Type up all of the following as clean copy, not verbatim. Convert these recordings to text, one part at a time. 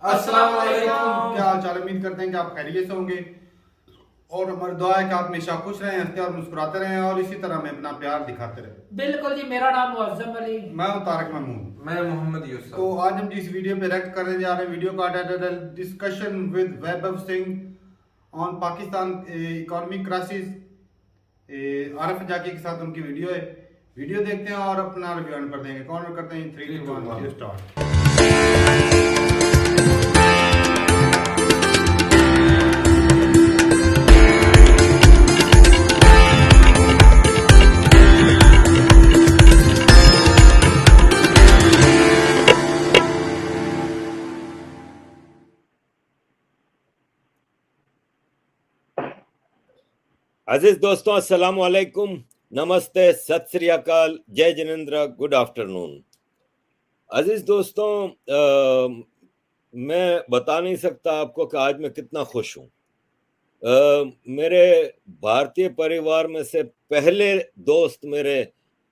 अस्सलाम वालेकुम। क्या हाल चाल? उम्मीद करते हैं कि आप खैरियत से होंगे और हमारी दुआ है कि आप हमेशा खुश रहें, हंसते और मुस्कुराते रहें और इसी तरह हमें अपना प्यार दिखाते रहें। बिल्कुल जी। मेरा नाम मुअज्जम अली। मैं हूं तारक महमूद। मैं मोहम्मद यूसुफ। तो आज हम जिस वीडियो पे रिएक्ट करने जा रहे हैं, वीडियो का टाइटल है discussion with Vaibhav Singh on Pakistan economic crisis. Arif Zaki के साथ उनकी वीडियो है। वीडियो देखते हैं और अपना रिव्यू कर देंगे। कौन करते हैं? 3 2 1 स्टार्ट। अजीज दोस्तों, अस्सलाम वालेकुम, नमस्ते, सत श्री अकाल, जय जिनेंद्र, गुड आफ्टरनून। अजीज दोस्तों, मैं बता नहीं सकता आपको कि आज मैं कितना खुश हूँ। मेरे भारतीय परिवार में से पहले दोस्त मेरे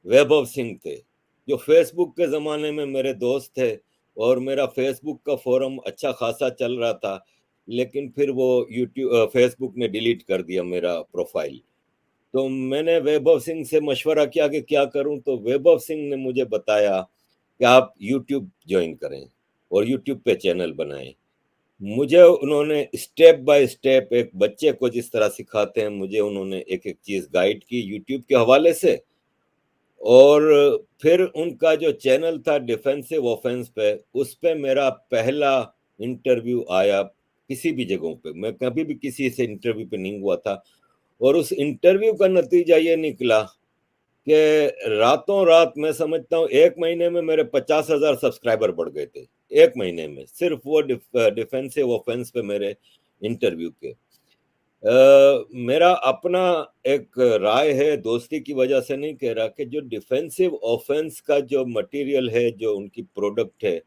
वैभव सिंह थे, जो फेसबुक के ज़माने में मेरे दोस्त थे और मेरा फेसबुक का फोरम अच्छा खासा चल रहा था, लेकिन फिर वो यूट्यूब फेसबुक ने डिलीट कर दिया मेरा प्रोफाइल। तो मैंने वैभव सिंह से मशवरा किया कि क्या करूं, तो वैभव सिंह ने मुझे बताया कि आप यूट्यूब ज्वाइन करें और यूट्यूब पे चैनल बनाएं। मुझे उन्होंने स्टेप बाय स्टेप एक बच्चे को जिस तरह सिखाते हैं, मुझे उन्होंने एक एक चीज़ गाइड की यूट्यूब के हवाले से। और फिर उनका जो चैनल था डिफेंसिव ऑफेंस पे, उस पे मेरा पहला इंटरव्यू आया। किसी भी जगहों पे मैं कभी भी किसी से इंटरव्यू पे नहीं हुआ था, और उस इंटरव्यू का नतीजा ये निकला कि रातों रात, मैं समझता हूँ 1 महीने में मेरे 50,000 सब्सक्राइबर बढ़ गए थे। 1 महीने में सिर्फ वो डिफेंसिव ऑफेंस पे मेरे इंटरव्यू के। मेरा अपना एक राय है, दोस्ती की वजह से नहीं कह रहा, कि जो डिफेंसिव ऑफेंस का जो मटेरियल है, जो उनकी प्रोडक्ट है,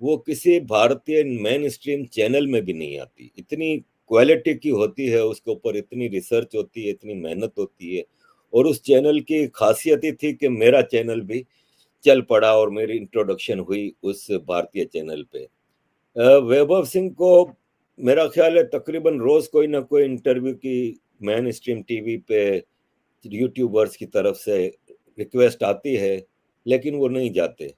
वो किसी भारतीय मेन स्ट्रीम चैनल में भी नहीं आती। इतनी क्वालिटी की होती है, उसके ऊपर इतनी रिसर्च होती है, इतनी मेहनत होती है। और उस चैनल की खासियत ही थी कि मेरा चैनल भी चल पड़ा और मेरी इंट्रोडक्शन हुई उस भारतीय चैनल पे। वैभव सिंह को मेरा ख्याल है तकरीबन रोज कोई ना कोई इंटरव्यू की मेन स्ट्रीम टीवी पे यूट्यूबर्स की तरफ से रिक्वेस्ट आती है, लेकिन वो नहीं जाते।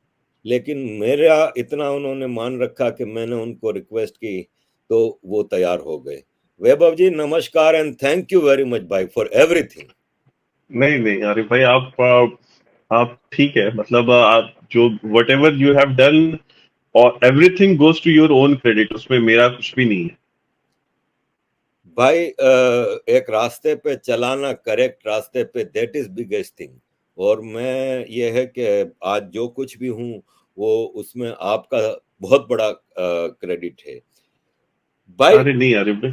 लेकिन मेरा इतना उन्होंने मान रखा कि मैंने उनको रिक्वेस्ट की तो वो तैयार हो गए। वैभव जी नमस्कार and thank you very much भाई फॉर एवरीथिंग। नहीं नहीं अरे भाई, आप ठीक है। मतलब आप जो whatever you have done और everything goes to your own credit, उसमें मेरा कुछ भी नहीं है भाई एक रास्ते पे चलाना, करेक्ट रास्ते पे, दैट इज बिगेस्ट थिंग। और मैं ये है कि आज जो कुछ भी हूँ वो उसमें आपका बहुत बड़ा क्रेडिट है भाई। अरे नहीं, अरे भाई।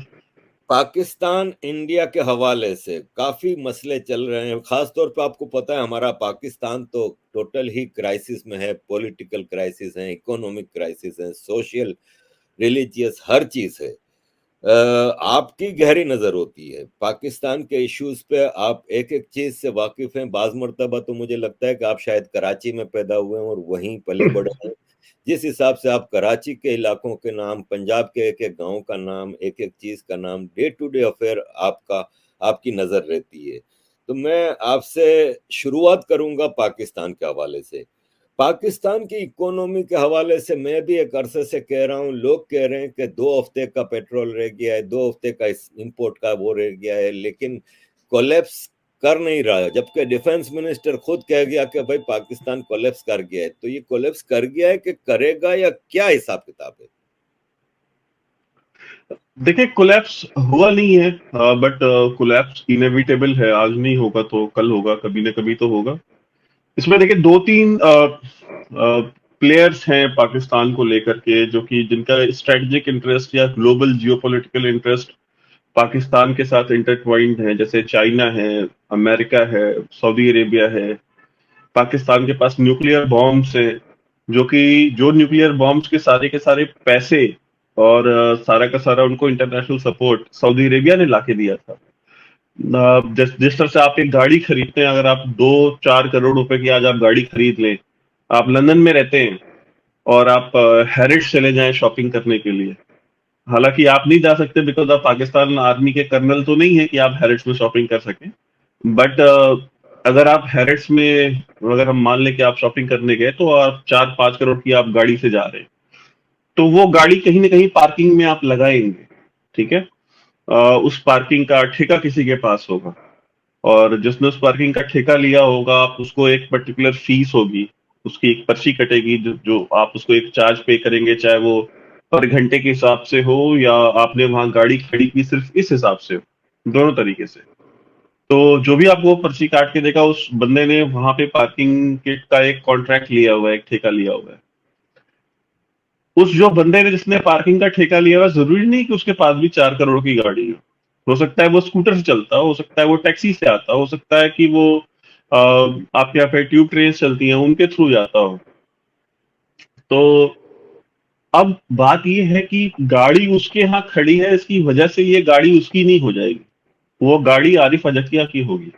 पाकिस्तान इंडिया के हवाले से काफी मसले चल रहे हैं। खास तौर पे आपको पता है हमारा पाकिस्तान तो टोटल ही क्राइसिस में है। पॉलिटिकल क्राइसिस है, इकोनॉमिक क्राइसिस है, सोशल, रिलीजियस, हर चीज है। आपकी गहरी नजर होती है पाकिस्तान के इश्यूज पे, आप एक एक चीज से वाकिफ हैं। बाज मर्तबा तो मुझे लगता है कि आप शायद कराची में पैदा हुए हैं और वहीं पले बड़े हैं। जिस हिसाब से आप कराची के इलाकों के नाम, पंजाब के एक एक गांव का नाम, एक एक चीज का नाम, डे टू डे अफेयर आपकी नजर रहती है। तो मैं आपसे शुरुआत करूंगा पाकिस्तान के हवाले से। पाकिस्तान की इकोनॉमी के हवाले से मैं भी एक अरसे से कह रहा हूँ, लोग कह रहे हैं कि 2 हफ्ते का पेट्रोल रह गया है, 2 हफ्ते का इंपोर्ट का वो रह गया है, लेकिन कोलैप्स कर नहीं रहा है। जबकि डिफेंस मिनिस्टर खुद कह गया कि भाई पाकिस्तान कोलैप्स कर गया है। तो ये कोलैप्स कर गया है कि करेगा, या क्या हिसाब किताब है? देखिए, कोलैप्स हुआ नहीं है, बट कोलैप्स इनएविटेबल है। आज नहीं होगा तो कल होगा, कभी ना कभी तो होगा। इसमें देखिए, दो तीन प्लेयर्स हैं पाकिस्तान को लेकर के, जो कि जिनका स्ट्रेटेजिक इंटरेस्ट या ग्लोबल जियोपॉलिटिकल इंटरेस्ट पाकिस्तान के साथ इंटरट्वाइंड है। जैसे चाइना है, अमेरिका है, सऊदी अरेबिया है। पाकिस्तान के पास न्यूक्लियर बॉम्ब्स है, जो न्यूक्लियर बॉम्ब्स के सारे पैसे और सारा का सारा उनको इंटरनेशनल सपोर्ट सऊदी अरेबिया ने लाके दिया था। जिस तरह से आप एक गाड़ी खरीदते हैं, अगर आप 2-4 करोड़ रुपए की आज आप गाड़ी खरीद लें, आप लंदन में रहते हैं, और आप हैरिट्स चले जाएं शॉपिंग करने के लिए। हालांकि आप नहीं जा सकते बिकॉज आप पाकिस्तान आर्मी के कर्नल तो नहीं है कि आप हैरिट्स में शॉपिंग कर सकें, बट अगर आप हैरिट्स में, अगर हम मान लें कि आप शॉपिंग करने गए तो आप 4-5 करोड़ की आप गाड़ी से जा रहे हैं, तो वो गाड़ी कहीं ना कहीं पार्किंग में आप लगाएंगे, ठीक है। उस पार्किंग का ठेका किसी के पास होगा, और जिसने उस पार्किंग का ठेका लिया होगा, आप उसको एक पर्टिकुलर फीस होगी, उसकी एक पर्ची कटेगी, जो आप उसको एक चार्ज पे करेंगे, चाहे वो पर घंटे के हिसाब से हो या आपने वहां गाड़ी खड़ी की सिर्फ इस हिसाब से हो, दोनों तरीके से। तो जो भी आपको पर्ची काट के देगा, उस बंदे ने वहां पे पार्किंग के का एक कॉन्ट्रैक्ट लिया हुआ है, एक ठेका लिया हुआ है। उस जो बंदे ने जिसने पार्किंग का ठेका लिया हुआ है, जरूरी नहीं कि उसके पास भी 4 करोड़ की गाड़ी हो सकता है वो स्कूटर से चलता हो सकता है वो टैक्सी से आता हो सकता है कि वो आपके यहाँ पे ट्यूब ट्रेन चलती हैं उनके थ्रू जाता हो। तो अब बात ये है कि गाड़ी उसके यहाँ खड़ी है, इसकी वजह से ये गाड़ी उसकी नहीं हो जाएगी, वो गाड़ी आरिफ अजकिया की होगी।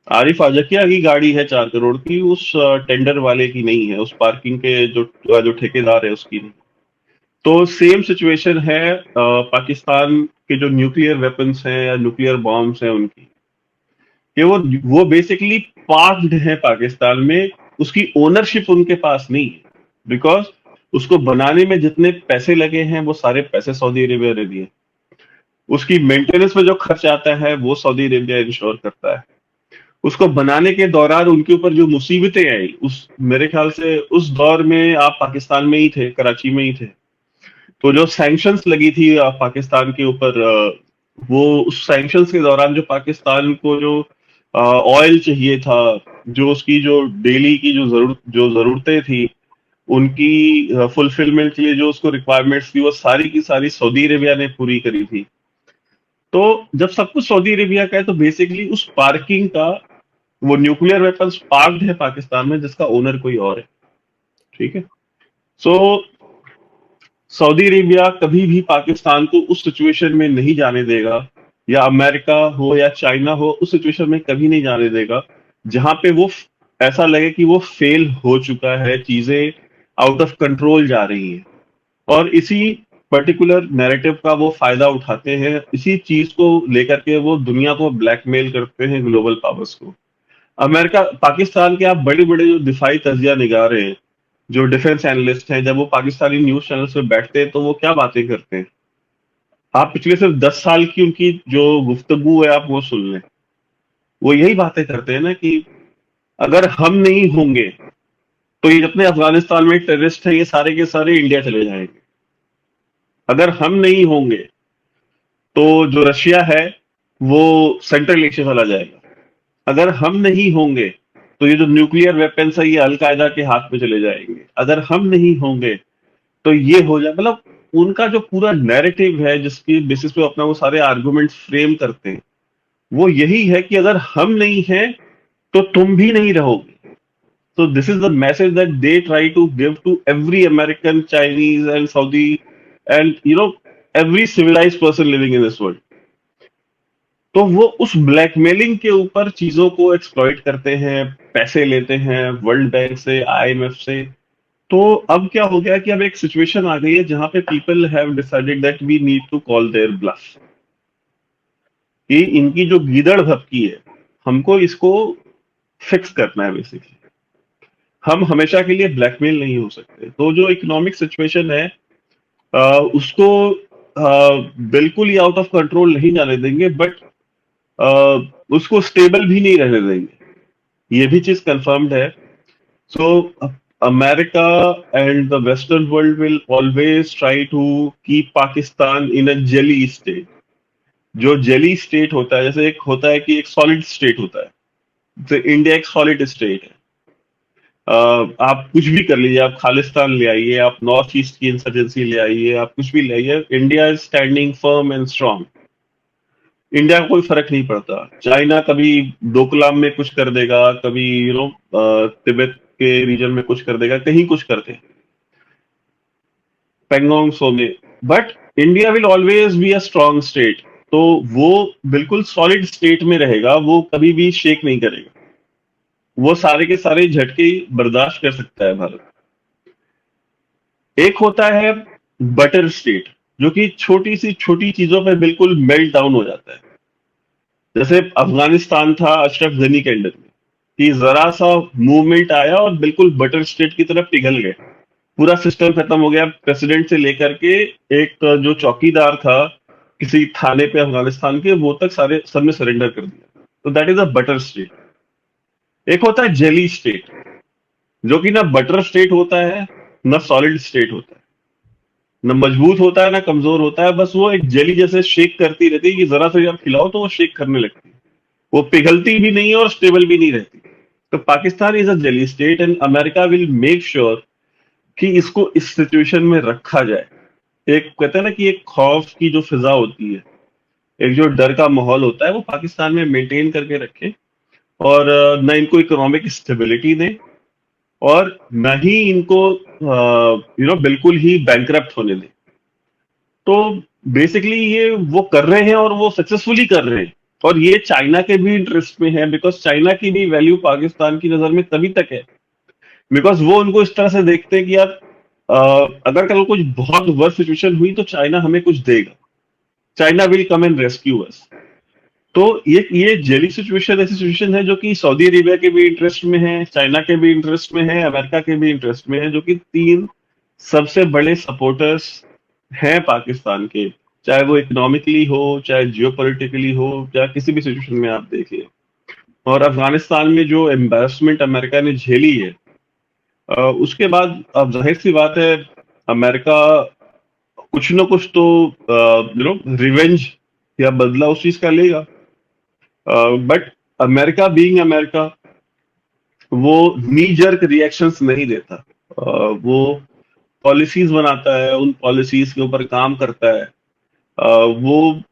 आरिफ अजकिया की गाड़ी है 4 करोड़ की, उस टेंडर वाले की नहीं है, उस पार्किंग के जो ठेकेदार है उसकी नहीं। तो सेम सिचुएशन है पाकिस्तान के जो न्यूक्लियर वेपन्स हैं या न्यूक्लियर बॉम्ब्स हैं उनकी, कि वो बेसिकली पार्क्ड है पाकिस्तान में, उसकी ओनरशिप उनके पास नहीं है, बिकॉज उसको बनाने में जितने पैसे लगे हैं वो सारे पैसे सऊदी अरेबिया ने दिए, उसकी मेंटेनेंस में जो खर्च आता है वो सऊदी अरेबिया इंश्योर करता है, उसको बनाने के दौरान उनके ऊपर जो मुसीबतें आई, उस मेरे ख्याल से उस दौर में आप पाकिस्तान में ही थे, कराची में ही थे, तो जो सैंक्शंस लगी थी पाकिस्तान के ऊपर, वो उस सैंक्शंस के दौरान जो पाकिस्तान को जो ऑयल चाहिए था, जो उसकी जो डेली की जो जरूरतें थी उनकी फुलफिलमेंट के लिए जो उसको रिक्वायरमेंट्स थी, वो सारी की सारी सऊदी अरेबिया ने पूरी करी थी। तो जब सब कुछ सऊदी अरेबिया का है, तो बेसिकली उस पार्किंग का, वो न्यूक्लियर वेपन्स पार्क्ड है पाकिस्तान में, जिसका ओनर कोई और है, ठीक है। सो सऊदी अरेबिया कभी भी पाकिस्तान को उस सिचुएशन में नहीं जाने देगा, या अमेरिका हो या चाइना हो, उस सिचुएशन में कभी नहीं जाने देगा जहां पे वो ऐसा लगे कि वो फेल हो चुका है, चीजें आउट ऑफ कंट्रोल जा रही हैं, और इसी पर्टिकुलर नैरेटिव का वो फायदा उठाते हैं, इसी चीज को लेकर के वो दुनिया को ब्लैकमेल करते हैं, ग्लोबल पावर्स को। अमेरिका, पाकिस्तान के आप बड़े बड़े जो दिफाई तजिया निगार हैं, जो डिफेंस एनालिस्ट हैं, जब वो पाकिस्तानी न्यूज चैनल्स पे बैठते हैं तो वो क्या बातें करते हैं, आप पिछले सिर्फ 10 साल की उनकी जो गुफ्तगू है आप वो सुन लें। वो यही बातें करते हैं ना कि अगर हम नहीं होंगे तो ये जितने अफगानिस्तान में टेररिस्ट हैं ये सारे के सारे इंडिया चले जाएंगे, अगर हम नहीं होंगे तो जो रशिया है वो सेंट्रल एशिया चला जाएगा, अगर हम नहीं होंगे तो ये जो न्यूक्लियर वेपन्स है ये अलकायदा के हाथ में चले जाएंगे, अगर हम नहीं होंगे तो ये हो जाए। मतलब उनका जो पूरा नैरेटिव है जिसकी बेसिस पे अपना वो सारे आर्गुमेंट फ्रेम करते हैं, वो यही है कि अगर हम नहीं हैं तो तुम भी नहीं रहोगे। So this is the message that they try to give to every American, Chinese and Saudi and every civilized person living in this world. तो वो उस ब्लैकमेलिंग के ऊपर चीजों को एक्सप्लॉइट करते हैं, पैसे लेते हैं वर्ल्ड बैंक से, आईएमएफ से। तो अब क्या हो गया कि अब एक सिचुएशन आ गई है जहां पे people have decided that we need to call their bluff, कि इनकी जो गीदड़ भपकी है हमको इसको फिक्स करना है। बेसिकली हम हमेशा के लिए ब्लैकमेल नहीं हो सकते। तो जो इकोनॉमिक सिचुएशन है उसको बिल्कुल ही आउट ऑफ कंट्रोल नहीं जाने देंगे, बट उसको स्टेबल भी नहीं रहने देंगे, ये भी चीज कंफर्म्ड है। So America and the western world will always try to keep Pakistan in a jelly state. जो जेली स्टेट होता है, जैसे एक होता है कि एक सॉलिड स्टेट होता है, जैसे इंडिया एक सॉलिड स्टेट है। आप कुछ भी कर लीजिए, आप खालिस्तान ले आइए, आप नॉर्थ ईस्ट की इंसर्जेंसी ले आइए, आप कुछ भी ले आइए, India is standing firm and strong. India को कोई फर्क नहीं पड़ता। चाइना कभी डोकलाम में कुछ कर देगा, कभी तिब्बत के रीजन में कुछ कर देगा, कहीं कुछ कर दे, पेंगोंग सो में, but India will always be a strong state. तो वो बिल्कुल सॉलिड स्टेट में रहेगा, वो कभी भी शेक नहीं करेगा, वो सारे के सारे झटके बर्दाश्त कर सकता है भारत। एक होता है बटर स्टेट, जो कि छोटी सी छोटी चीजों पे बिल्कुल मेल्ट डाउन हो जाता है। जैसे अफगानिस्तान था अशरफ गनी के अंडर में, कि जरा सा मूवमेंट आया और बिल्कुल बटर स्टेट की तरफ पिघल गए, पूरा सिस्टम खत्म हो गया, प्रेसिडेंट से लेकर के एक जो चौकीदार था किसी थाने पे अफगानिस्तान के, वो तक सारे सबने सरेंडर कर दिया। तो that is a butter state. एक होता है जेली स्टेट, जो कि ना बटर स्टेट होता है ना सॉलिड स्टेट होता है, ना मजबूत होता है ना कमजोर होता है, बस वो एक जेली जैसे शेक करती रहती है कि जरा से आप खिलाओ तो वो शेक करने लगती है, वो पिघलती भी नहीं है और स्टेबल भी नहीं रहती। तो Pakistan is a jelly state and America will make sure कि इसको इस सिचुएशन में रखा जाए। एक कहते हैं ना कि एक खौफ की जो फिजा होती है, एक जो डर का माहौल होता है, वो पाकिस्तान में मेंटेन करके रखे, और न इनको इकोनॉमिक स्टेबिलिटी दे और न ही इनको बिल्कुल ही बैंकरप्ट होने दे। तो बेसिकली ये वो कर रहे हैं और वो सक्सेसफुली कर रहे हैं, और ये चाइना के भी इंटरेस्ट में है, बिकॉज चाइना की भी वैल्यू पाकिस्तान की नजर में तभी तक है बिकॉज वो उनको इस तरह से देखते हैं कि यार अगर कल कुछ बहुत वर्स्ट सिचुएशन हुई तो चाइना हमें कुछ देगा, China will come and rescue us. तो ये जेली सिचुएशन ऐसी सिचुएशन है जो कि सऊदी अरेबिया के भी इंटरेस्ट में है, चाइना के भी इंटरेस्ट में है, अमेरिका के भी इंटरेस्ट में है, जो कि तीन सबसे बड़े सपोर्टर्स हैं पाकिस्तान के, चाहे वो इकोनॉमिकली हो, चाहे जियोपॉलिटिकली हो, चाहे किसी भी सिचुएशन में आप देखिए। और अफगानिस्तान में जो एम्बेरसमेंट अमेरिका ने झेली है, उसके बाद अब जाहिर सी बात है अमेरिका कुछ ना कुछ तो रिवेंज या बदला उस चीज का लेगा। बट अमेरिका बीइंग अमेरिका, वो नी जर्क रिएक्शंस नहीं देता। वो पॉलिसीज बनाता है, उन पॉलिसीज के ऊपर काम करता है। वो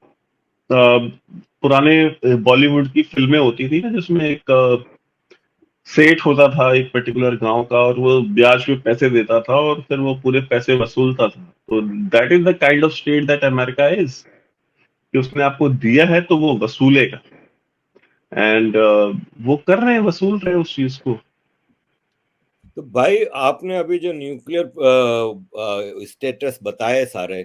पुराने बॉलीवुड की फिल्में होती थी ना, जिसमें एक सेठ होता था एक पर्टिकुलर गांव का, और वो ब्याज पे पैसे देता था और फिर वो पूरे पैसे वसूलता था। तो that is the kind of state that America is, कि उसने आपको दिया है तो वो वसूलेगा, एंड वो कर रहे हैं, वसूल रहे हैं उस चीज को। तो भाई आपने अभी जो न्यूक्लियर स्टेटस बताए सारे,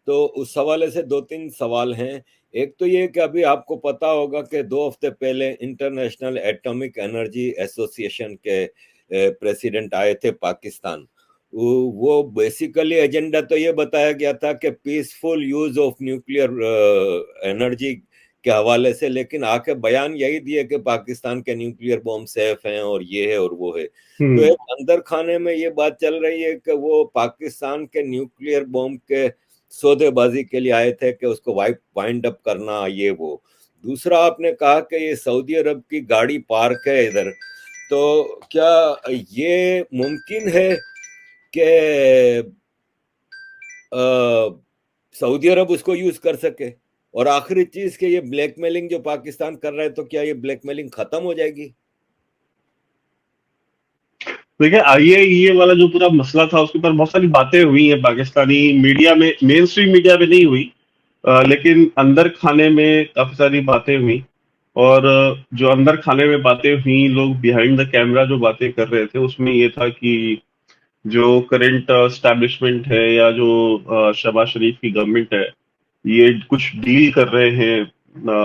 तो उस हवाले से दो तीन सवाल हैं। एक तो ये कि अभी आपको पता होगा कि 2 हफ्ते पहले इंटरनेशनल एटॉमिक एनर्जी एसोसिएशन के प्रेसिडेंट आए थे पाकिस्तान। वो बेसिकली एजेंडा तो ये बताया गया था कि peaceful use of nuclear energy के हवाले से, लेकिन आके बयान यही दिए कि पाकिस्तान के न्यूक्लियर बॉम्ब सेफ हैं और ये है और वो है। तो एक अंदर खाने में ये बात चल रही है कि वो पाकिस्तान के न्यूक्लियर बॉम्ब के सौदेबाजी के लिए आए थे कि उसको वाइंड अप करना, ये वो। दूसरा आपने कहा कि ये सऊदी अरब की गाड़ी पार्क है इधर, तो क्या ये मुमकिन है कि सऊदी अरब उसको यूज कर सके? और आखिरी चीज के ये ब्लैकमेलिंग जो पाकिस्तान कर रहा है, तो क्या ये ब्लैकमेलिंग खत्म हो जाएगी? देखिए, आईएईए वाला जो पूरा मसला था उसके ऊपर बहुत सारी बातें हुई हैं पाकिस्तानी मीडिया में, मेन स्ट्रीम मीडिया में नहीं हुई, लेकिन अंदर खाने में काफी सारी बातें हुई। और जो अंदर खाने में बातें हुई, लोग बिहाइंड द कैमरा जो बातें कर रहे थे, उसमें ये था कि जो करंट एस्टैब्लिशमेंट है या जो शहबाज शरीफ की गवर्नमेंट है, ये कुछ डील कर रहे हैं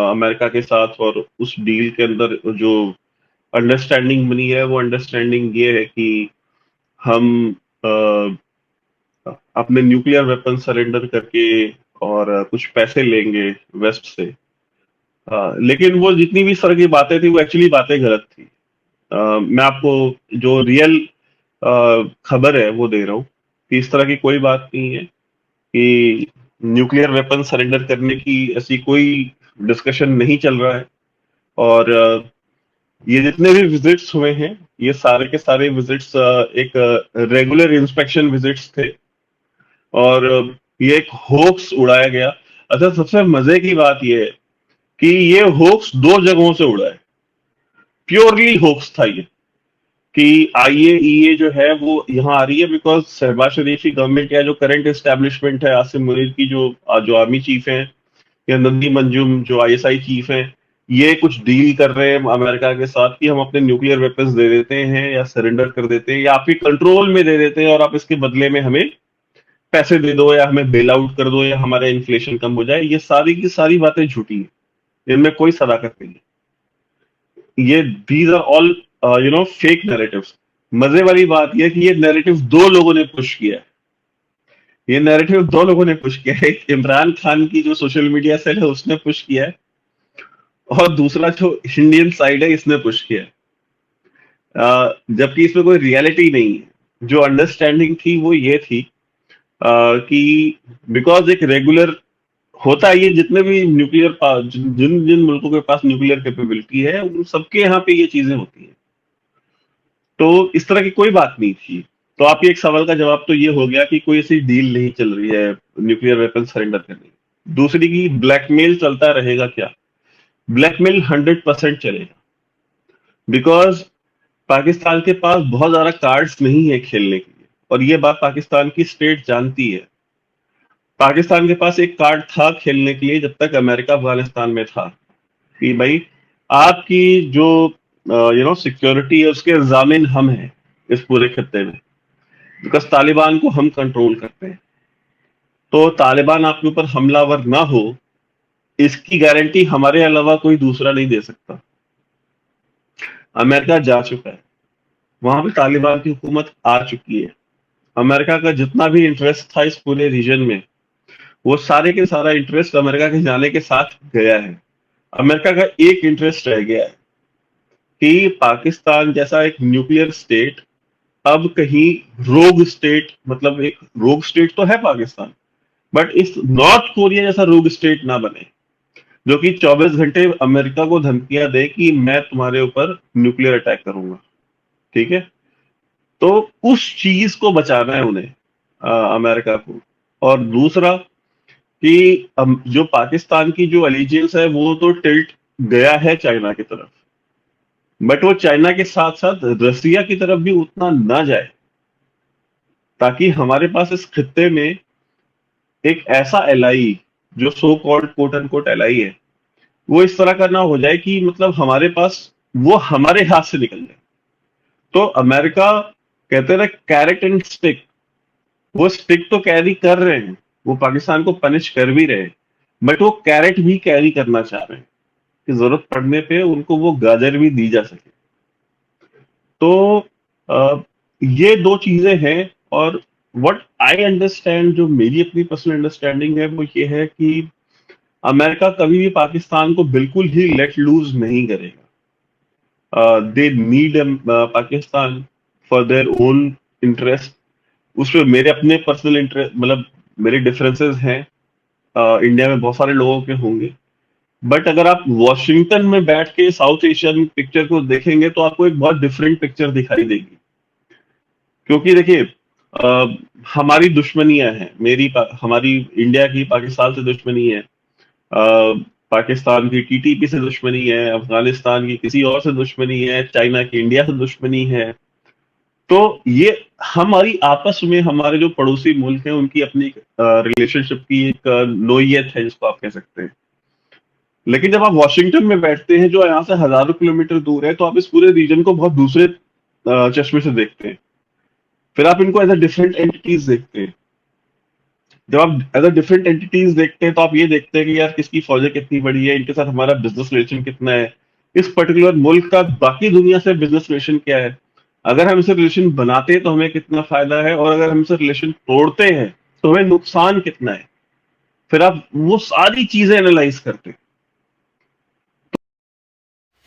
अमेरिका के साथ, और उस डील के अंदर जो अंडरस्टैंडिंग बनी है, वो अंडरस्टैंडिंग ये है कि हम अपने न्यूक्लियर वेपन सरेंडर करके और कुछ पैसे लेंगे वेस्ट से। लेकिन वो जितनी भी इस तरह की बातें थी, वो एक्चुअली बातें गलत थी। मैं आपको जो रियल खबर है वो दे रहा हूँ कि इस तरह की कोई बात नहीं है कि न्यूक्लियर वेपन सरेंडर करने की ऐसी कोई डिस्कशन नहीं चल रहा है। और ये जितने भी विजिट्स हुए हैं, ये सारे के सारे विजिट्स एक रेगुलर इंस्पेक्शन विजिट्स थे, और ये एक होक्स उड़ाया गया। अच्छा, सबसे मजे की बात ये है कि ये होक्स 2 जगहों से उड़ा है, प्योरली होक्स था ये, कि आईएईए जो है वो यहाँ आ रही है बिकॉज शहबाज शरीफ की गवर्नमेंट या जो करंट एस्टैब्लिशमेंट है, आसिम मुनीर की जो आर्मी चीफ है, या नंदी मंजूम जो आईएसआई चीफ है, ये कुछ डील कर रहे हैं अमेरिका के साथ कि हम अपने न्यूक्लियर वेपन्स दे देते हैं या सरेंडर कर देते हैं या आपके कंट्रोल में दे देते हैं, और आप इसके बदले में हमें पैसे दे दो या हमें बेल आउट कर दो या हमारा इन्फ्लेशन कम हो जाए, ये सारी की सारी बातें झूठी हैं। इनमें कोई सदाकत नहीं है। ये these are all fake narratives. मजे वाली बात यह है कि ये नैरेटिव दो लोगों ने पुश किया है। ये नैरेटिव दो लोगों ने पुश किया है। एक इमरान खान की जो सोशल मीडिया सेल है उसने पुश किया है, और दूसरा जो इंडियन साइड है इसने पुश किया है। जबकि इसमें कोई रियलिटी नहीं है। जो अंडरस्टैंडिंग थी वो ये थी कि बिकॉज एक रेगुलर होता है, ये जितने भी न्यूक्लियर जिन जिन मुल्कों के पास न्यूक्लियर कैपेबिलिटी है उन सबके यहाँ पे ये चीजें होती हैं। तो इस तरह की कोई बात नहीं थी। तो आपके एक सवाल का जवाब तो ये हो गया कि कोई ऐसी डील नहीं चल रही है न्यूक्लियर वेपन सरेंडर करने की। दूसरी की ब्लैकमेल चलता रहेगा क्या? ब्लैकमेल 100% चलेगा, बिकॉज पाकिस्तान के पास बहुत ज्यादा कार्ड्स नहीं है खेलने के लिए, और ये बात पाकिस्तान की स्टेट जानती है। पाकिस्तान के पास एक कार्ड था खेलने के लिए जब तक अमेरिका अफगानिस्तान में था, कि भाई आपकी जो सिक्योरिटी है उसके जामिन हम हैं इस पूरे खत्ते में, बिकॉज तालिबान को हम कंट्रोल करते हैं। तो तालिबान आपके ऊपर हमलावर ना हो, इसकी गारंटी हमारे अलावा कोई दूसरा नहीं दे सकता। अमेरिका जा चुका है, वहां पे तालिबान की हुकूमत आ चुकी है। अमेरिका का जितना भी इंटरेस्ट था इस पूरे रीजन में, वो सारे के सारा इंटरेस्ट अमेरिका के जाने के साथ गया है। अमेरिका का एक इंटरेस्ट रह गया है कि पाकिस्तान जैसा एक न्यूक्लियर स्टेट अब कहीं रोग स्टेट, मतलब एक रोग स्टेट तो है पाकिस्तान, बट इस नॉर्थ कोरिया जैसा रोग स्टेट ना बने, जो कि 24 घंटे अमेरिका को धमकियां दे कि मैं तुम्हारे ऊपर न्यूक्लियर अटैक करूंगा। ठीक है, तो उस चीज को बचाना है उन्हें, अमेरिका को। और दूसरा कि जो पाकिस्तान की जो एलिजियंस है वो तो टिल्ट गया है चाइना की तरफ, बट वो चाइना के साथ साथ रसिया की तरफ भी उतना ना जाए, ताकि हमारे पास इस खित्ते में एक ऐसा एलआई, जो so called quote and quote ally है, वो इस तरह का ना हो जाए कि मतलब हमारे पास वो हमारे हाथ से निकल जाए। तो अमेरिका कहते हैं ना, कैरेट एंड स्टिक, वो स्टिक तो कैरी कर रहे हैं, वो पाकिस्तान को पनिश कर भी रहे हैं, बट वो कैरेट भी कैरी करना चाह रहे हैं कि जरूरत पड़ने पे उनको वो गाजर भी दी जा सके। तो ये दो चीजें हैं। और व्हाट आई अंडरस्टैंड, जो मेरी अपनी पर्सनल अंडरस्टैंडिंग है, वो ये है कि अमेरिका कभी भी पाकिस्तान को बिल्कुल ही लेट लूज नहीं करेगा। They need Pakistan for their own interest. उसमें मेरे अपने पर्सनल इंटरेस्ट, मतलब मेरे डिफरेंसेस हैं, इंडिया में बहुत सारे लोगों के होंगे, बट अगर आप वॉशिंगटन में बैठ के साउथ एशियन पिक्चर को देखेंगे तो आपको एक बहुत डिफरेंट पिक्चर दिखाई देगी। क्योंकि देखिए, हमारी दुश्मनियां हैं, हमारी इंडिया की पाकिस्तान से दुश्मनी है, पाकिस्तान की टीटीपी से दुश्मनी है, अफगानिस्तान की किसी और से दुश्मनी है, चाइना की इंडिया से दुश्मनी है। तो ये हमारी आपस में, हमारे जो पड़ोसी मुल्क हैं उनकी अपनी रिलेशनशिप की एक नोयत है जिसको आप कह सकते हैं। लेकिन जब आप वॉशिंगटन में बैठते हैं जो यहाँ से हजारों किलोमीटर दूर है, तो आप इस पूरे रीजन को बहुत दूसरे चश्मे से देखते हैं। फिर आप इनको एज अ डिफरेंट एंटिटीज देखते हैं। जब आप एज अ डिफरेंट एंटिटीज देखते हैं तो आप ये देखते हैं कि यार किसकी फौजें कितनी बड़ी है, इनके साथ हमारा बिजनेस रिलेशन कितना है, इस पर्टिकुलर मुल्क का बाकी दुनिया से बिजनेस रिलेशन क्या है, अगर हम इसे रिलेशन बनाते हैं तो हमें कितना फायदा है, और अगर हम इसे रिलेशन तोड़ते हैं तो हमें नुकसान कितना है। फिर आप वो सारी चीजें एनालाइज करते हैं।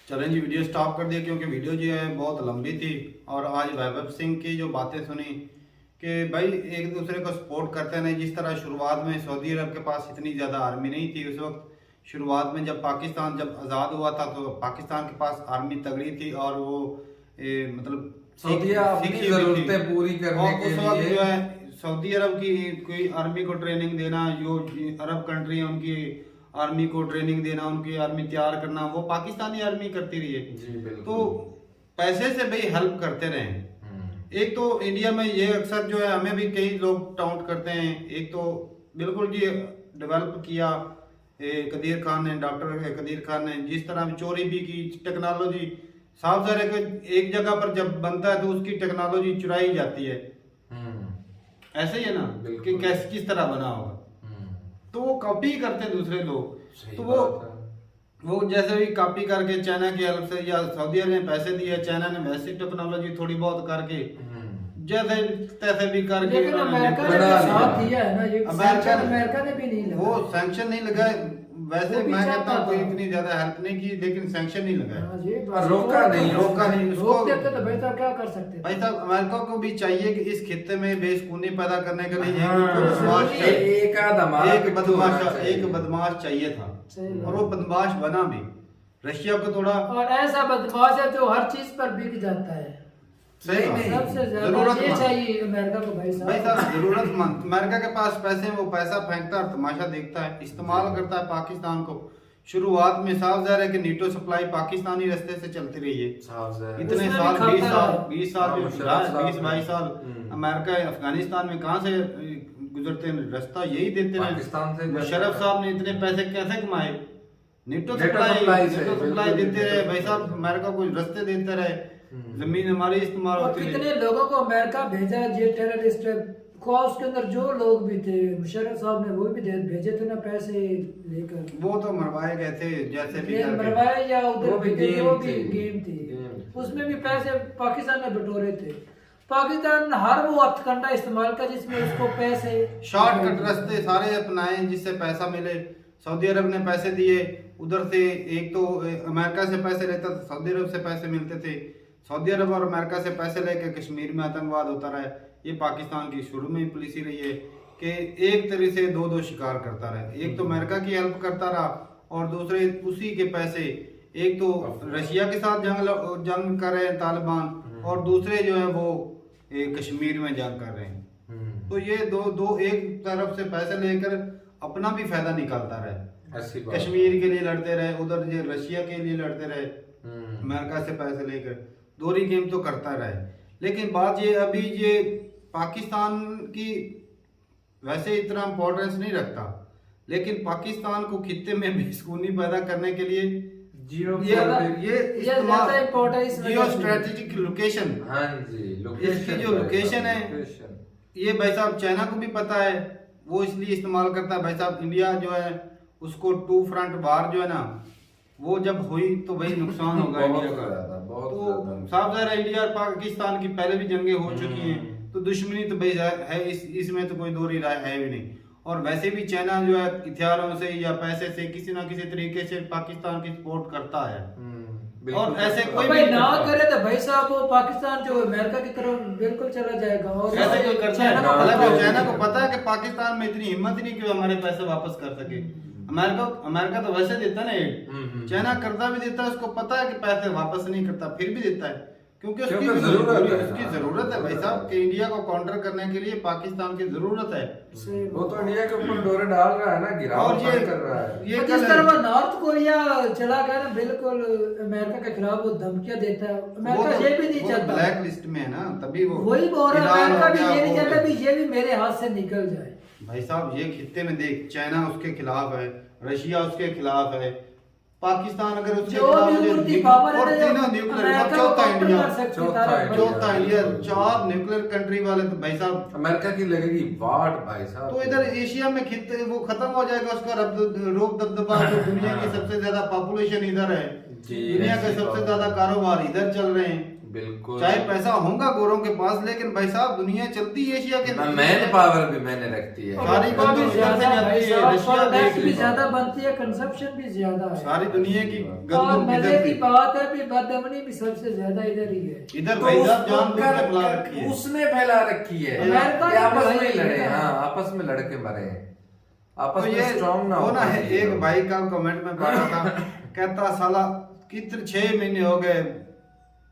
चलें जी, वीडियो स्टॉप कर दिया क्योंकि वीडियो जो है बहुत लंबी थी। और आज वैभव सिंह की जो बातें सुनी कि भाई एक दूसरे को सपोर्ट करते हैं। जिस तरह शुरुआत में सऊदी अरब के पास इतनी ज़्यादा आर्मी नहीं थी उस वक्त, शुरुआत में जब पाकिस्तान जब आज़ाद हुआ था तो पाकिस्तान के पास आर्मी तगड़ी थी, और वो मतलब सऊदीया अपनी जरूरतें पूरी करने के उस वक्त लिए जो है सऊदी अरब की कोई आर्मी को ट्रेनिंग देना, जो अरब कंट्री है उनकी आर्मी को ट्रेनिंग देना, उनकी आर्मी तैयार करना, वो पाकिस्तानी आर्मी करती रही है। जी बिल्कुल। तो पैसे से भाई हेल्प करते रहे। एक तो इंडिया में ये अक्सर जो है हमें भी कई लोग टाउट करते हैं, एक तो बिल्कुल जी डेवलप किया कदीर खान ने, डॉक्टर कदीर खान ने, जिस तरह चोरी भी की, टेक्नोलॉजी साफ ज़ाहिर है कि एक जगह पर जब बनता है तो उसकी टेक्नोलॉजी चुराई जाती है। ऐसे ही है ना कि कैसे किस तरह बना होगा, तो वो कॉपी करते हैं दूसरे लोग। तो वो जैसे भी कॉपी करके चाइना की हेल्प से या सऊदी अरब ने पैसे दिए, चाइना ने वैसी टेक्नोलॉजी थोड़ी बहुत करके जैसे तैसे भी करके लेकिन अमेरिका ने भी साथ दिया है ना, ये अमेरिका ने भी नहीं लगाया, वो सैंक्शन नहीं लगाए। वैसे मैं कहता हूँ कोई इतनी ज्यादा हेल्प नहीं की, लेकिन सैंक्शन नहीं लगाया, रोका नहीं उसको। रोक देते तो भाई साहब क्या कर सकते हैं। भाई साहब अमेरिका को भी चाहिए कि इस खित्ते में बेसुकूनी पैदा करने के लिए एक बदमाश चाहिए था, और वो बदमाश बना भी। रशिया को थोड़ा, और ऐसा बदमाश है जो हर चीज पर बिक जाता है। सही नहीं, सबसे ज्यादा ये चाहिए अमेरिका को भाई साहब जरूरतमंद। अमेरिका के पास पैसे हैं, वो पैसा फेंकता है, तमाशा देखता है, इस्तेमाल करता है पाकिस्तान को। शुरुआत में साफ जाहिर है कि नीटो सप्लाई पाकिस्तानी रास्ते से चलती रही है इतने साल, 20 साल अमेरिका अफगानिस्तान में कहाँ से गुजरते हैं, रास्ता यही देते हैं। मुशर्रफ साहब ने इतने पैसे कैसे कमाए? नीटो सप्लाई देते रहे भाई साहब, अमेरिका को रास्ते देते रहे, जमीन हमारी इस्तेमाल और होती है। कितने लोगों को अमेरिका भेजा, ये टेररिस्ट कॉज के अंदर जो लोग भी थे, मुशर्रफ साहब ने वो भी भेजे थे ना पैसे लेकर। वो तो मरवाए गए थे जैसे भी मरवाए या उधर भी गेम थी, उसमें भी पैसे पाकिस्तान ने बटोरे थे। पाकिस्तान हर वो हथकंडा इस्तेमाल कर जिसमें उसको पैसे, शॉर्टकट रास्ते सारे अपनाए जिससे पैसा मिले। सऊदी अरब ने पैसे दिए, उधर से एक तो अमेरिका से पैसे लेता था, सऊदी अरब से पैसे मिलते थे, सऊदी अरब और अमेरिका से पैसे लेकर कश्मीर में आतंकवाद होता रहा। ये पाकिस्तान की शुरू में ही पॉलिसी रही है कि एक तरह से दो शिकार करता रहे, एक तो अमेरिका की हेल्प करता रहा और दूसरे उसी के पैसे, एक तो रशिया के साथ जंग कर रहे हैं तालिबान, और दूसरे जो है वो कश्मीर में जंग कर रहे हैं। तो ये दो एक तरफ से पैसे लेकर अपना भी फायदा निकालता रहे, कश्मीर के लिए लड़ते रहे, उधर ये रशिया के लिए लड़ते रहे, अमेरिका से पैसे लेकर दोहरी गेम तो करता रहे। लेकिन बात ये अभी ये पाकिस्तान की वैसे इतना इम्पोर्टेंस नहीं रखता, लेकिन पाकिस्तान को खित्ते में बेसुकूनी पैदा करने के लिए जियो स्ट्रेटेजिक लोकेशन, इसकी जो लोकेशन है ये भाई साहब चाइना को भी पता है, वो इसलिए इस्तेमाल करता है। भाई साहब इंडिया जो है उसको 2 फ्रंट वार जो है ना, वो जब हुई तो वही नुकसान होगा इंडिया का। तो साफ जाहिर है इंडिया और पाकिस्तान की पहले भी जंगें हो चुकी हैं, तो दुश्मनी तो भाई है, इसमें तो कोई दोहरी राय है भी नहीं। और वैसे भी चाइना जो है हथियारों से या पैसे से किसी ना किसी तरीके से पाकिस्तान की सपोर्ट करता है। और ऐसे कोई भी ना करे तो भाई साहब वो पाकिस्तान जो अमेरिका की तरफ बिल्कुल चला जाएगा। और ऐसे कोई करता है, चाइना को पता है कि पाकिस्तान में इतनी हिम्मत ही नहीं कि हमारे पैसे वापस कर सके। अमेरिका तो वैसे देता ना एड, चाइना करता भी देता है, उसको पता है कि पैसे वापस नहीं करता, फिर भी देता है क्योंकि उसकी जरूरत है भाई साहब कि इंडिया को काउंटर करने के लिए पाकिस्तान की जरूरत है। वो तो इंडिया के ऊपर डोरे डाल रहा है ना, गिरावट कर रहा है। ये जिस तरह वो नॉर्थ कोरिया चला गया ना बिल्कुल अमेरिका के खिलाफ, वो धमकियां देता है, अमेरिका ये भी नहीं चाहता, ब्लैक लिस्ट में है ना, तभी वो वही बोल रहा है अमेरिका भी ये नहीं चाहता भी ये भी मेरे हाथ से निकल जाए। भाई साहब ये खित्ते में देख, चाइना उसके खिलाफ है, रशिया उसके खिलाफ है, पाकिस्तान अगर उसके खिलाफ और तीनों न्यूक्लियर, चौथा इंडिया, 4 न्यूक्लियर कंट्री वाले तो भाई साहब अमेरिका की लगेगी वाट भाई साहब। तो इधर एशिया में खित्ते वो खत्म हो जाएगा उसका रोक दबदबा। जो दुनिया की सबसे ज्यादा पॉपुलेशन इधर है, दुनिया के सबसे ज्यादा कारोबार इधर चल रहे हैं, बिल्कुल चाहे पैसा होगा गोरों के पास, लेकिन भाई साहब दुनिया चलती है एशिया के, मैन पावर भी मैंने रखती है, सारी बंदी ज्यादा भी ज्यादा बनती है, कंजप्शन भी ज्यादा है, सारी दुनिया की और मजे की बात है भी बदअमनी भी सबसे ज्यादा इधर ही है। इधर भाई साहब जान उसने फैला रखी है, आपस में लड़े, हाँ आपस में लड़के मरे, आपस में स्ट्रॉन्ग ना हो ना। एक भाई का कमेंट में पढ़ा था, कहता साला कितने 6 महीने हो गए,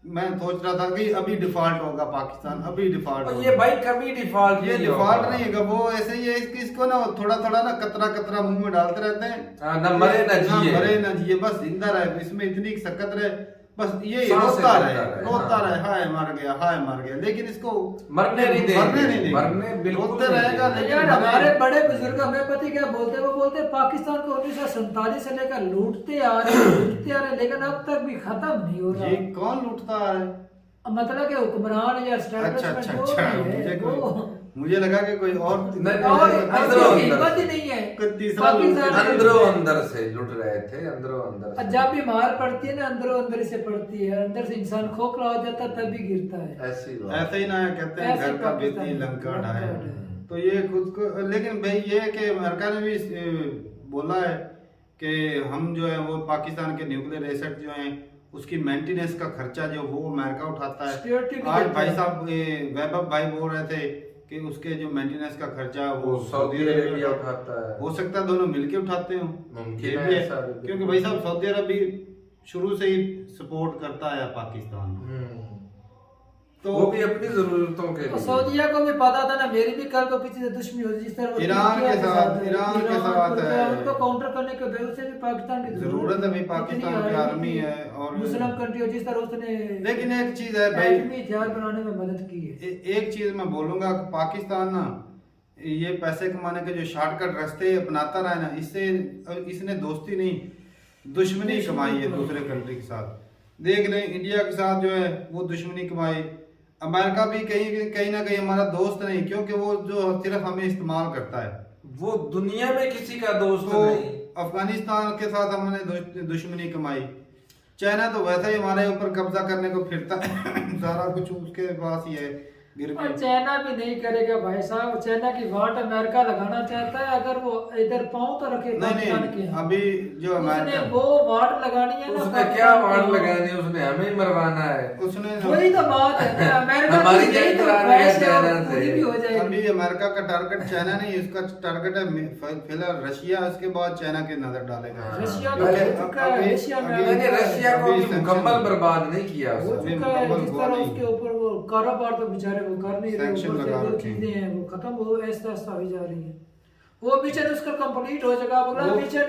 मैं सोच रहा था कि अभी डिफॉल्ट होगा पाकिस्तान, अभी डिफॉल्ट होगा। ये भाई कभी डिफॉल्ट ये डिफॉल्ट नहीं होगा, वो ऐसे ही है, इसको ना थोड़ा थोड़ा ना कतरा मुंह में डालते रहते हैं, ना मरे ना जिए, बस जिंदा रहे, इसमें इतनी सकत रहे, बस ये रोता रहे हाय मर गया, लेकिन इसको मरने नहीं देंगे, मरने बिल्कुल रहेगा। लेकिन हमारे बड़े बुजुर्ग हमें पता क्या बोलते हैं, वो बोलते हैं पाकिस्तान को 1947 से लेकर लूटते आ रहे, लेकिन अब तक भी खत्म नहीं हो रहा। ये कौन लूटता है? मतलब कि हुक्मरान या अच्छा एस्टैब्लिशमेंट अच्छा जो अच्छा, भी है वो मुझे लगा कि कोई और नहीं, और अंदरों ऐसी अंदर हिम्मत ही नहीं है कोई तीसरा लोग पाकिस्तान में। अंदरों अंदर से लुट रहे थे, अंदरों अंदर से। जब भी मार पड़ती है ना अंदरों अंदर से पड़ती है, अंदर से इंसान खोखला हो जाता है तभी गिरता है। ऐसी बात। ऐसे ही ना कहते हैं ऐसे घर का बेटी पाकिस्तान लंका लंका ढाए। ढाए। तो ये खुद को, लेकिन भाई ये है कि अमेरिका ने भी बोला है कि हम जो है वो पाकिस्तान के न्यूक्लियर एसेट जो हैं उसकी मेंटेनेंस का खर्चा जो वो अमेरिका उठाता है। Security भी आज देता भाई है। साहब वैभव भाई बोल रहे थे कि उसके जो मेंटेनेंस का खर्चा वो सऊदी अरेबिया उठाता है। हो सकता है दोनों मिलके उठाते हो, मुमकिन ये है भी ऐसा भी। क्योंकि भाई साहब सऊदी अरब भी शुरू से ही सपोर्ट करता है पाकिस्तान को। तो वो भी अपनी जरूरतों के तो लिए। सऊदीया को भी पता था ना मेरी भी कल को किसी से दुश्मनी होती जिस तरह वो ईरान तुर्किया के साथ- है, ईरान के ईरान, साथ तुर्किया, है। उनको काउंटर करने के वजह से भी पाकिस्तान की जरूरत है भाई, पाकिस्तान इतनी की आर्मी है और मुस्लिम कंट्री जिस तरह उसने लेकिन एक चीज है भाई, एटमी हथियार बनाने में मदद की है। एक चीज मैं बोलूंगा कि पाकिस्तान ना ये पैसे कमाने के जो शॉर्टकट रास्ते अपनाता रहा है ना, इससे इसने दोस्ती नहीं दुश्मनी कमाई है दूसरे कंट्री के साथ। देख रहे हैं इंडिया के साथ जो है वो दुश्मनी कमाई। अमेरिका भी कहीं ना कहीं हमारा दोस्त नहीं, क्योंकि वो जो सिर्फ हमें इस्तेमाल करता है। वो दुनिया में किसी का दोस्त तो नहीं। अफगानिस्तान के साथ हमने दुश्मनी कमाई। चाइना तो वैसे ही हमारे ऊपर कब्जा करने को फिरता है सारा कुछ उसके पास ही है गिर और के। चाइना भी नहीं करेगा भाई साहब, चाइना की वाट अमेरिका लगाना चाहता है। अगर वो इधर पाँव तो रखे नहीं पाकिस्तान नहीं, के, अभी जो उसने अमेरिका वो वाट लगानी है ना उसने पाकिस्तान क्या के वाड़ वहाँ। लगानी, उसने हमें ही मरवाना है। उसने वही तो बात है ना, अमेरिका हमारी की यही जंग तो कराने ख्वाहिश का है, चाइना से। पूरी भी हो जाएगी। अभी अमेरिका का टारगेट चाइना नहीं, इसका टारगेट है फिलहाल रशिया, उसके बाद चाइना के नजर डालेगा। रशिया तो क्योंकि हो चुका है, अभी- एशिया में अभी- मैंने रशिया को अभी भी sanction- मुकम्मल बर्बाद नहीं किया हो उसने। चुका है। मुकम्मल जिस हुआ तरह नहीं। उसके ऊपर वो कारोबार तो बेचारे वो कर नहीं रहे, Sanction ऊपर से लगा जो रखे हैं। चीजें हैं वो खत्म हो ऐसा ऐसा हो जा रही है। वो मिशन उसका कंप्लीट हो जाएगा, अगला वो- मिशन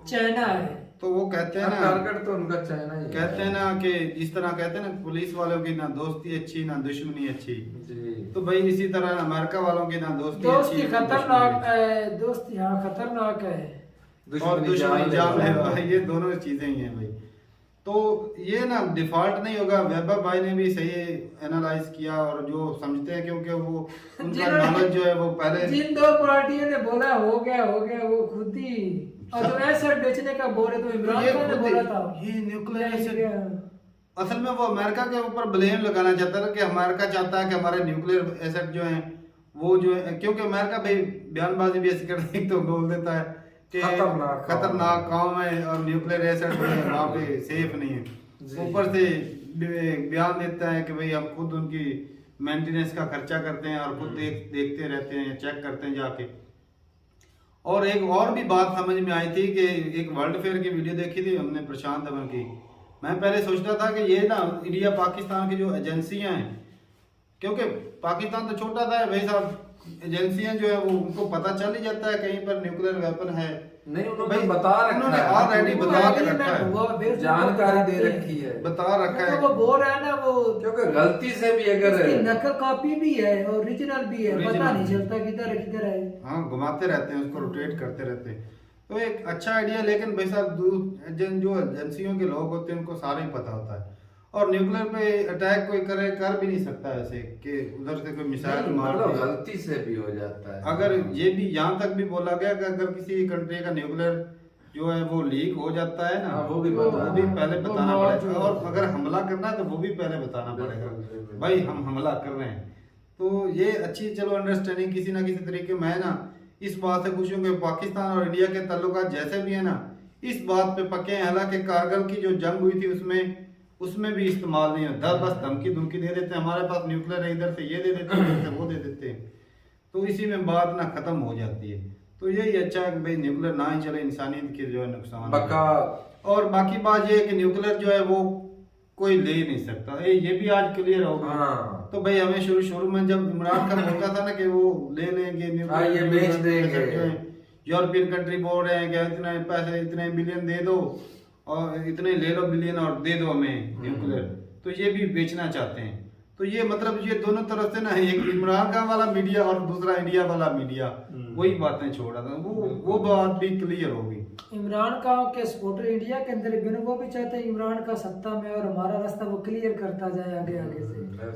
चाइना है। तो वो कहते हैं ना, टारगेट तो उनका चाइना ही है। कहते हैं ना कि जिस तरह कहते हैं ना पुलिस वालों की ना दोस्ती अच्छी ना दुश्मनी अच्छी, जी। तो भाई इसी तरह अमेरिका वालों की ना दोस्ती दोस्ती अच्छी ना खतरनाक दुश्मनी है, दोस्ती हाँ खतरनाक है। अच्छी। और दुश्मनी जानलेवा है, ये दोनों चीजें ही हैं भाई। तो ये ना डिफॉल्ट नहीं होगा। वैभव भाई ने भी सही एनालाइज किया और जो समझते हैं, क्योंकि वो उनका जिन्होंने- नॉलेज जो है वो पहले जिन दो पार्टियों ने बोला हो गया वो खुद ही, और जो एसेट बेचने का बोल रहे तो इमरान ये खान ने खुद बोला ही- था ये न्यूक्लियर ये एसेट क्या- असल में वो अमेरिका के ऊपर ब्लेम लगाना चाहता था कि अमेरिका चाहता है कि हमारे न्यूक्लियर एसेट जो हैं वो जो है, क्योंकि अमेरिका भाई बयानबाजी भी ऐसी करता है तो बोल देता है कि खतरनाक काम है और न्यूक्लियर एसेट जो है वहाँ पे सेफ नहीं है। ऊपर से बयान देता है कि भाई हम खुद उनकी मेंटेनेंस का खर्चा करते हैं और खुद देखते रहते हैं, चेक करते हैं जाके। और एक और भी बात समझ में आई थी कि एक वर्ल्ड फेयर की वीडियो देखी थी हमने प्रशांत धवन की। मैं पहले सोचता था कि ये ना इंडिया पाकिस्तान की जो एजेंसियां हैं, क्योंकि पाकिस्तान तो छोटा था भाई साहब, एजेंसियां जो है वो उनको पता चल ही जाता है कहीं पर न्यूक्लियर वेपन है। नहीं, तो उन्होंने भाई बता रखा उन्होंने है। ऑलरेडी वो बता के agreement रखा है, हुआ, बेशक जानकारी दे बताते हैं। रखी है। बता रखा है। तो वो बोल रहा है ना वो क्योंकि गलती से भी अगर उसकी नकल कॉपी भी है और ओरिजिनल भी है, पता Original नहीं भी। चलता किधर है। हाँ घुमाते रहते हैं उसको, रोटेट करते रहते हैं। तो एक अच्छा आइडिया, लेकिन भाई साहब जो एजेंसियों के लोग होते हैं उनको सारा ही पता होता है। और न्यूक्लियर पे अटैक कोई कर भी नहीं सकता ऐसे कि उधर से कोई मिसाइल मार मतलब दे। गलती से भी हो जाता है। अगर ये भी यहाँ तक भी बोला गया कि अगर किसी कंट्री का न्यूक्लियर जो है वो लीक हो जाता है ना, हाँ, वो भी वो बताना। भी पहले वो बताना मौत पड़ेगा। जो और है। अगर हमला करना है तो वो भी पहले बताना बिल्कुल, पड़ेगा बिल्कुल। भाई हम हमला कर रहे हैं। तो ये अच्छी चलो अंडरस्टैंडिंग किसी ना किसी तरीके। मैं ना इस बात से खुश हूँ कि पाकिस्तान और इंडिया के ताल्लुकात जैसे भी है ना इस बात पे पक्के हैं। हालांकि कारगिल की जो जंग हुई थी उसमें भी इस्तेमाल नहीं होता, बस धमकी धमकी दे देते हैं, हमारे पास न्यूक्लियर है इधर से ये दे देते हैं, इधर से वो दे देते हैं, तो इसी में बात ना खत्म हो जाती है। तो यही अच्छा है कि भाई न्यूक्लियर ना ही चले, इंसानियत के जो है नुकसान बका। और बाकी बात ये है कि न्यूक्लियर जो है वो कोई ले ही नहीं सकता, ये भी आज क्लियर हो गया। हाँ। तो भाई हमें शुरू में जब इमरान खान बोलता था ना कि वो ले लेंगे हाँ, ये बेच देंगे। यूरोपियन कंट्री बोल रहे हैं कि इतने पैसे इतने बिलियन दे दो और इतने ले लो बिलियन और दे दो हमें न्यूक्लियर, तो ये भी बेचना चाहते हैं। तो ये मतलब ये दोनों तरफ से ना, एक इमरान खान वाला मीडिया और दूसरा इंडिया वाला मीडिया वही बातें छोड़ रहा था, वो बात भी क्लियर होगी। इमरान का के सपोर्टर इंडिया के अंदर भी वो भी चाहते हैं इमरान का सत्ता में और हमारा रास्ता वो क्लियर करता जाए आगे आगे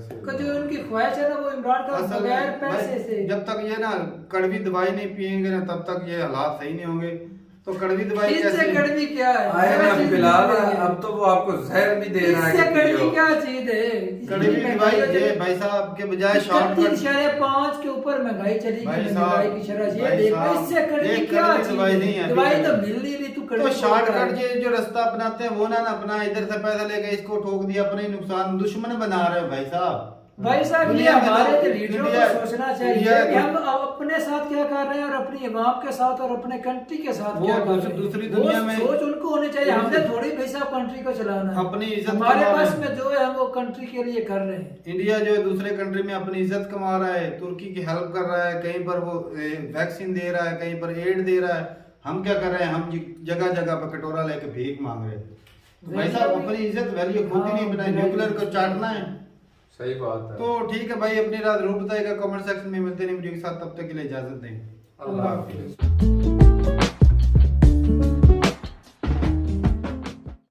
से। तो जो उनकी ख्वाहिश है ना वो इमरान का असल बगैर में पैसे भाई, से जब तक ये ना कड़वी दवाई नहीं पियेंगे ना तब तक ये हालात सही नहीं होंगे। तो कड़वी दवाई इससे कैसे कड़वी क्या है? IMF फिलहाल अब तो वो आपको जहर भी दे रहा है इससे कि कड़वी पियो। क्या चीज है? कड़वी दवाई ये भाई साहब के बजाय शॉर्टकट 3.5 के ऊपर महंगाई चली गई, भाई महंगाई साहब, की शरह ये भाई देखो, साहब, इससे ये कड़वी क्या कड़वी चीज दवाई है? नहीं है, दवाई अभी तो तक। मिल नहीं रही, तू तो कड़वी शॉर्टकट ये जो रास्ता अपनाते हैं वो ना अपना इधर से पैसा लेके इसको ठोक दिया, अपने ही नुकसान दुश्मन बना रहे हो भाई साहब। भाई साहब ये दुनिया में हमारे तो तो लीडरों को इंडिया- सोचना चाहिए इंडिया कि हम अब अपने साथ क्या कर रहे हैं और अपनी अवाम के साथ और अपने कंट्री के साथ वो क्या कर रहे हैं। दूसरी वो दुनिया में- सोच उनको होनी चाहिए। हमने थोड़ी भाई साहब कंट्री को चलाना है, अपनी इज्जत हमारे कमा रहे पास हैं। में जो है हम वो कंट्री के लिए कर रहे हैं। इंडिया जो है दूसरे कंट्री में अपनी इज्जत कमा रहा है, तुर्की की हेल्प कर रहा है, कहीं पर वो वैक्सीन दे रहा है, कहीं पर एड दे रहा है। हम क्या कर रहे हैं? हम जगह जगह पर कटोरा लेके भीख मांग रहे हैं। तो भाई साहब अपनी इज्जत वैल्यू खुद ही नहीं बनाई, न्यूक्लियर को चाटना है। सही बात है। तो ठीक है भाई, अपनी रात जरूर बताइएगा कमेंट सेक्शन में। मिलते हैं वीडियो के साथ, तब तक के लिए इजाजत दें। अल्लाह हाफिज।